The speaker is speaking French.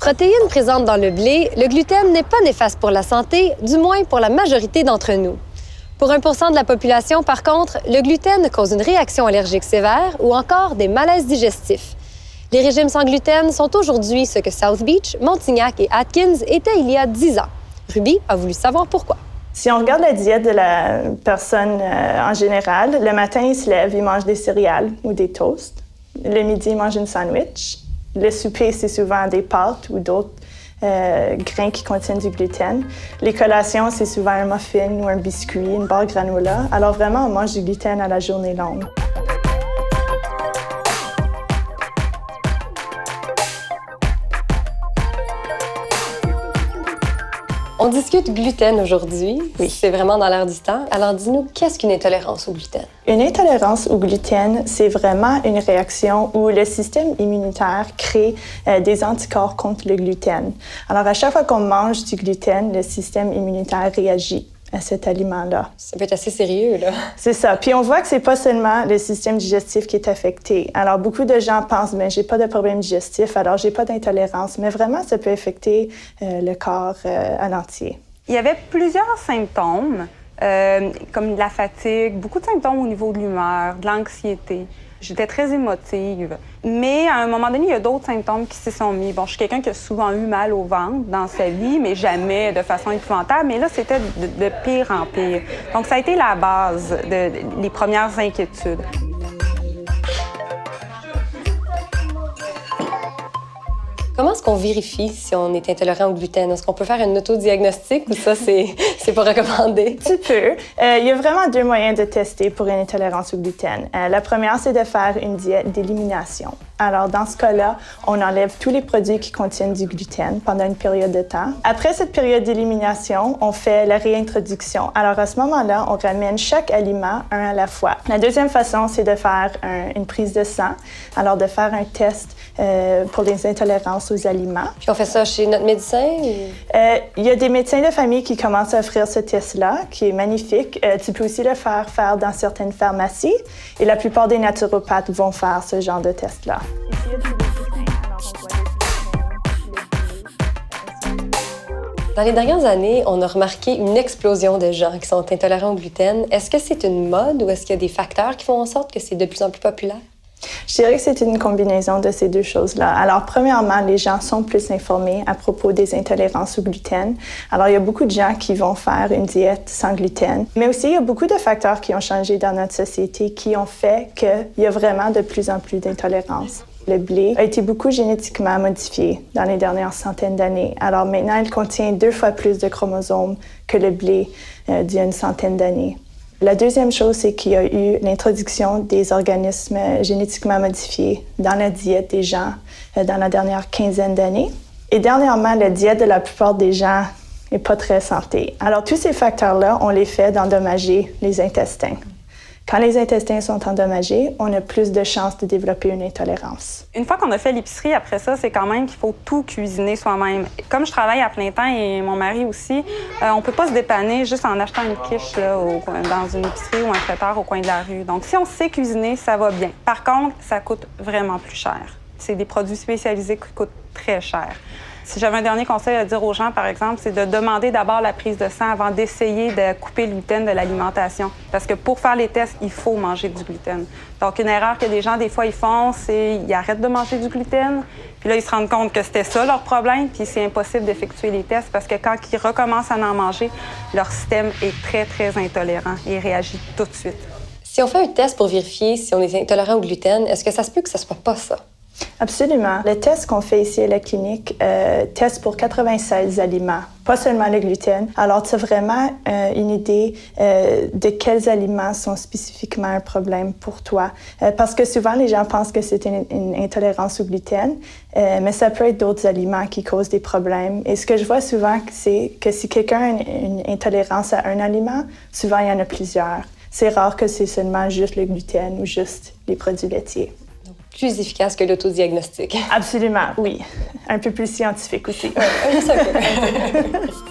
Protéine présente dans le blé, le gluten n'est pas néfaste pour la santé, du moins pour la majorité d'entre nous. Pour 1 % de la population, par contre, le gluten cause une réaction allergique sévère ou encore des malaises digestifs. Les régimes sans gluten sont aujourd'hui ce que South Beach, Montignac et Atkins étaient il y a 10 ans. Ruby a voulu savoir pourquoi. Si on regarde la diète de la personne en général, le matin, il se lève, il mange des céréales ou des toasts. Le midi, il mange une sandwich. Le souper, c'est souvent des pâtes ou d'autres grains qui contiennent du gluten. Les collations, c'est souvent un muffin ou un biscuit, une barre granola. Alors vraiment, on mange du gluten à la journée longue. On discute gluten aujourd'hui. Oui. C'est vraiment dans l'air du temps. Alors dis-nous, qu'est-ce qu'une intolérance au gluten? Une intolérance au gluten, c'est vraiment une réaction où le système immunitaire crée des anticorps contre le gluten. Alors, à chaque fois qu'on mange du gluten, le système immunitaire réagit à cet aliment-là. Ça peut être assez sérieux, là. C'est ça. Puis on voit que c'est pas seulement le système digestif qui est affecté. Alors, beaucoup de gens pensent, bien, j'ai pas de problème digestif, alors j'ai pas d'intolérance. Mais vraiment, ça peut affecter le corps à l'entier. Il y avait plusieurs symptômes, comme de la fatigue, beaucoup de symptômes au niveau de l'humeur, de l'anxiété. J'étais très émotive. Mais à un moment donné, il y a d'autres symptômes qui s'y sont mis. Bon, je suis quelqu'un qui a souvent eu mal au ventre dans sa vie, mais jamais de façon épouvantable. Mais là, c'était de pire en pire. Donc, ça a été la base des premières inquiétudes. Comment est-ce qu'on vérifie si on est intolérant au gluten? Est-ce qu'on peut faire un autodiagnostic ou ça, c'est pas recommandé? Tu peux. Il y a vraiment 2 moyens de tester pour une intolérance au gluten. La première, c'est de faire une diète d'élimination. Alors, dans ce cas-là, on enlève tous les produits qui contiennent du gluten pendant une période de temps. Après cette période d'élimination, on fait la réintroduction. Alors, à ce moment-là, on ramène chaque aliment un à la fois. La deuxième façon, c'est de faire une prise de sang. Alors, de faire un test pour les intolérances aux aliments. Puis on fait ça chez notre médecin? Il y a des médecins de famille qui commencent à offrir ce test-là, qui est magnifique. Tu peux aussi le faire dans certaines pharmacies. Et la plupart des naturopathes vont faire ce genre de test-là. Dans les dernières années, on a remarqué une explosion de gens qui sont intolérants au gluten. Est-ce que c'est une mode ou est-ce qu'il y a des facteurs qui font en sorte que c'est de plus en plus populaire? Je dirais que c'est une combinaison de ces 2 choses-là. Alors, premièrement, les gens sont plus informés à propos des intolérances au gluten. Alors, il y a beaucoup de gens qui vont faire une diète sans gluten. Mais aussi, il y a beaucoup de facteurs qui ont changé dans notre société qui ont fait qu'il y a vraiment de plus en plus d'intolérances. Le blé a été beaucoup génétiquement modifié dans les dernières centaines d'années. Alors maintenant, il contient 2 fois plus de chromosomes que le blé d'il y a une centaine d'années. La deuxième chose, c'est qu'il y a eu l'introduction des organismes génétiquement modifiés dans la diète des gens dans la dernière quinzaine d'années. Et dernièrement, la diète de la plupart des gens n'est pas très santé. Alors tous ces facteurs-là, on les fait d'endommager les intestins. Quand les intestins sont endommagés, on a plus de chances de développer une intolérance. Une fois qu'on a fait l'épicerie, après ça, c'est quand même qu'il faut tout cuisiner soi-même. Comme je travaille à plein temps et mon mari aussi, on peut pas se dépanner juste en achetant une quiche là, dans une épicerie ou un traiteur au coin de la rue. Donc, si on sait cuisiner, ça va bien. Par contre, ça coûte vraiment plus cher. C'est des produits spécialisés qui coûtent très cher. Si j'avais un dernier conseil à dire aux gens, par exemple, c'est de demander d'abord la prise de sang avant d'essayer de couper le gluten de l'alimentation. Parce que pour faire les tests, il faut manger du gluten. Donc, une erreur que des gens, des fois, ils font, c'est qu'ils arrêtent de manger du gluten. Puis là, ils se rendent compte que c'était ça leur problème, puis c'est impossible d'effectuer les tests parce que quand ils recommencent à en manger, leur système est très, très intolérant et réagit tout de suite. Si on fait un test pour vérifier si on est intolérant au gluten, est-ce que ça se peut que ça soit pas ça? Absolument. Le test qu'on fait ici à la clinique teste pour 96 aliments, pas seulement le gluten. Alors, tu as vraiment une idée de quels aliments sont spécifiquement un problème pour toi. Parce que souvent, les gens pensent que c'est une intolérance au gluten, mais ça peut être d'autres aliments qui causent des problèmes. Et ce que je vois souvent, c'est que si quelqu'un a une intolérance à un aliment, souvent, il y en a plusieurs. C'est rare que c'est seulement juste le gluten ou juste les produits laitiers. Plus efficace que l'autodiagnostic. Absolument, oui. Un peu plus scientifique aussi. Ouais, ça peut.